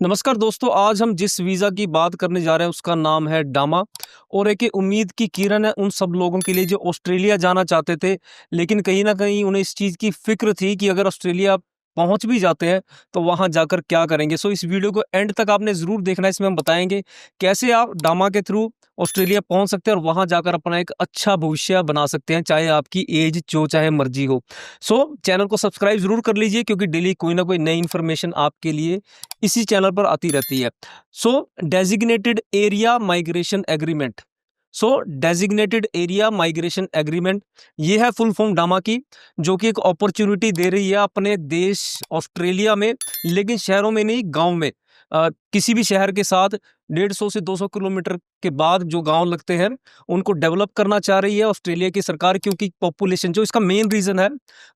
नमस्कार दोस्तों, आज हम जिस वीज़ा की बात करने जा रहे हैं उसका नाम है डामा। और एक ये उम्मीद की किरण है उन सब लोगों के लिए जो ऑस्ट्रेलिया जाना चाहते थे, लेकिन कहीं न कहीं उन्हें इस चीज़ की फ़िक्र थी कि अगर ऑस्ट्रेलिया पहुँच भी जाते हैं, तो वहाँ जाकर क्या करेंगे? सो इस वीडियो को एंड तक आपने ज़रूर देखना है, इसमें हम बताएँगे कैसे आप डामा के थ्रू ऑस्ट्रेलिया पहुँच सकते हैं और वहाँ जाकर अपना एक अच्छा भविष्य बना सकते हैं, चाहे आपकी ऐज जो चाहे मर्ज़ी हो। सो चैनल को सब्सक्राइब ज़रूर कर लीजिए क्योंकि डेली कोई ना कोई नई इन्फॉर्मेशन आपके लिए इसी चैनल पर आती रहती है। So designated area migration agreement. Designated area migration agreement, ये है फुल फॉर्म डामा की, जो कि एक अपॉर्चुनिटी दे रही है अपने देश ऑस्ट्रेलिया में, लेकिन शहरों में नहीं, गांव में। किसी भी शहर के साथ 150 से 200 किलोमीटर के बाद जो गांव लगते हैं, उनको डेवलप करना चाह रही है ऑस्ट्रेलिया की सरकार, क्योंकि पॉपुलेशन, जो इसका मेन रीजन है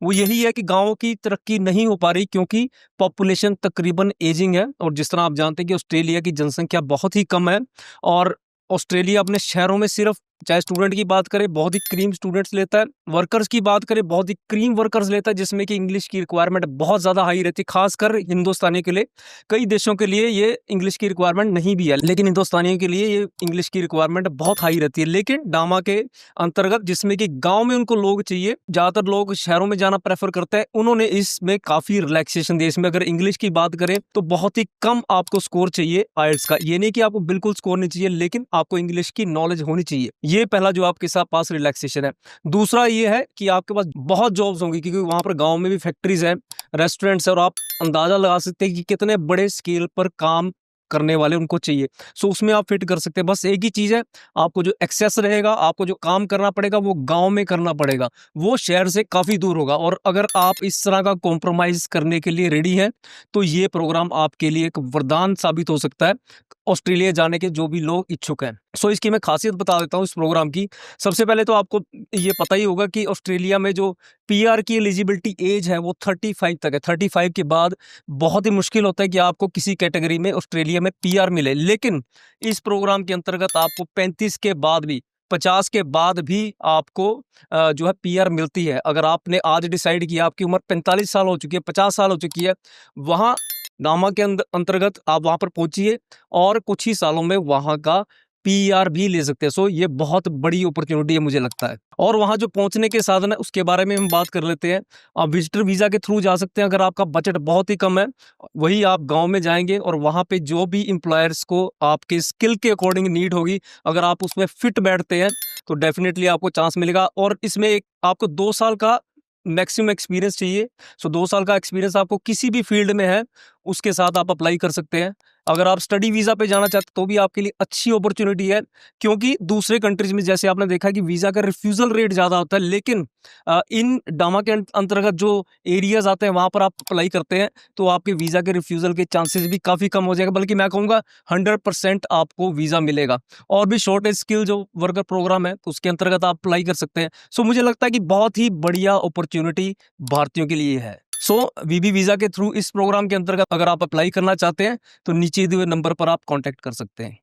वो यही है कि गांवों की तरक्की नहीं हो पा रही, क्योंकि पॉपुलेशन तकरीबन एजिंग है। और जिस तरह आप जानते हैं कि ऑस्ट्रेलिया की जनसंख्या बहुत ही कम है, और ऑस्ट्रेलिया अपने शहरों में सिर्फ, चाहे स्टूडेंट की बात करें, बहुत ही क्रीम स्टूडेंट्स लेता है, वर्कर्स की बात करें, बहुत ही क्रीम वर्कर्स लेता है, जिसमें कि इंग्लिश की रिक्वायरमेंट बहुत ज़्यादा हाई रहती है, खासकर हिंदुस्तानी के लिए। कई देशों के लिए ये इंग्लिश की रिक्वायरमेंट नहीं भी है, लेकिन हिंदुस्तानियों के लिए ये इंग्लिश की रिक्वायरमेंट बहुत हाई रहती है। लेकिन डामा के अंतर्गत, जिसमें कि गाँव में उनको लोग चाहिए, ज़्यादातर लोग शहरों में जाना प्रेफर करते हैं, उन्होंने इसमें काफ़ी रिलैक्सेशन दी। इसमें अगर इंग्लिश की बात करें तो बहुत ही कम आपको स्कोर चाहिए आइल्स का। ये नहीं कि आपको बिल्कुल स्कोर नहीं चाहिए, लेकिन आपको इंग्लिश की नॉलेज होनी चाहिए। ये पहला जो आपके साथ पास रिलैक्सेशन है। दूसरा ये है कि आपके पास बहुत जॉब्स होंगी, क्योंकि वहां पर गांव में भी फैक्ट्रीज हैं, रेस्टोरेंट्स है, और आप अंदाजा लगा सकते हैं कि कितने बड़े स्केल पर काम करने वाले उनको चाहिए। सो उसमें आप फिट कर सकते हैं। बस एक ही चीज है, आपको जो एक्सेस रहेगा, आपको जो काम करना पड़ेगा, वो गांव में करना पड़ेगा, वो शहर से काफी दूर होगा। और अगर आप इस तरह का कॉम्प्रोमाइज करने के लिए रेडी हैं, तो ये प्रोग्राम आपके लिए एक वरदान साबित हो सकता है, ऑस्ट्रेलिया जाने के जो भी लोग इच्छुक हैं। सो इसकी मैं खासियत बता देता हूँ इस प्रोग्राम की। सबसे पहले तो आपको ये पता ही होगा कि ऑस्ट्रेलिया में जो पीआर की एलिजिबिलिटी एज है वो 35 तक है। 35 के बाद बहुत ही मुश्किल होता है कि आपको किसी कैटेगरी में ऑस्ट्रेलिया में पीआर मिले, लेकिन इस प्रोग्राम के अंतर्गत आपको 35 के बाद भी, 50 के बाद भी आपको जो है पीआर मिलती है। अगर आपने आज डिसाइड किया, आपकी उम्र 45 साल हो चुकी है, 50 साल हो चुकी है, वहाँ नामा के अंतर्गत आप वहां पर पहुंचिए और कुछ ही सालों में वहां का पीआर भी ले सकते हैं। सो ये बहुत बड़ी अपॉर्चुनिटी है मुझे लगता है। और वहां जो पहुंचने के साधन है उसके बारे में हम बात कर लेते हैं। आप विजिटर वीजा के थ्रू जा सकते हैं अगर आपका बजट बहुत ही कम है। वही आप गांव में जाएंगे और वहां पे जो भी एम्प्लॉयर्स को आपके स्किल के अकॉर्डिंग नीड होगी, अगर आप उसमें फिट बैठते हैं, तो डेफिनेटली आपको चांस मिलेगा। और इसमें एक आपको 2 साल का मैक्सिमम एक्सपीरियंस चाहिए। सो 2 साल का एक्सपीरियंस आपको किसी भी फील्ड में है, उसके साथ आप अप्लाई कर सकते हैं। अगर आप स्टडी वीज़ा पे जाना चाहते तो भी आपके लिए अच्छी अपॉर्चुनिटी है, क्योंकि दूसरे कंट्रीज में जैसे आपने देखा कि वीज़ा का रिफ्यूज़ल रेट ज़्यादा होता है, लेकिन इन डामा के अंतर्गत जो एरियाज आते हैं वहाँ पर आप अप्लाई करते हैं, तो आपके वीज़ा के रिफ्यूज़ल के चांसेस भी काफ़ी कम हो जाएगा, बल्कि मैं कहूँगा 100% आपको वीज़ा मिलेगा। और भी शॉर्टेज स्किल जो वर्कर प्रोग्राम है, तो उसके अंतर्गत आप अप्लाई कर सकते हैं। सो मुझे लगता है कि बहुत ही बढ़िया अपॉर्चुनिटी भारतीयों के लिए है। सो वीबी वीज़ा के थ्रू इस प्रोग्राम के अंतर्गत अगर आप अप्लाई करना चाहते हैं, तो नीचे दिए हुए नंबर पर आप कांटेक्ट कर सकते हैं।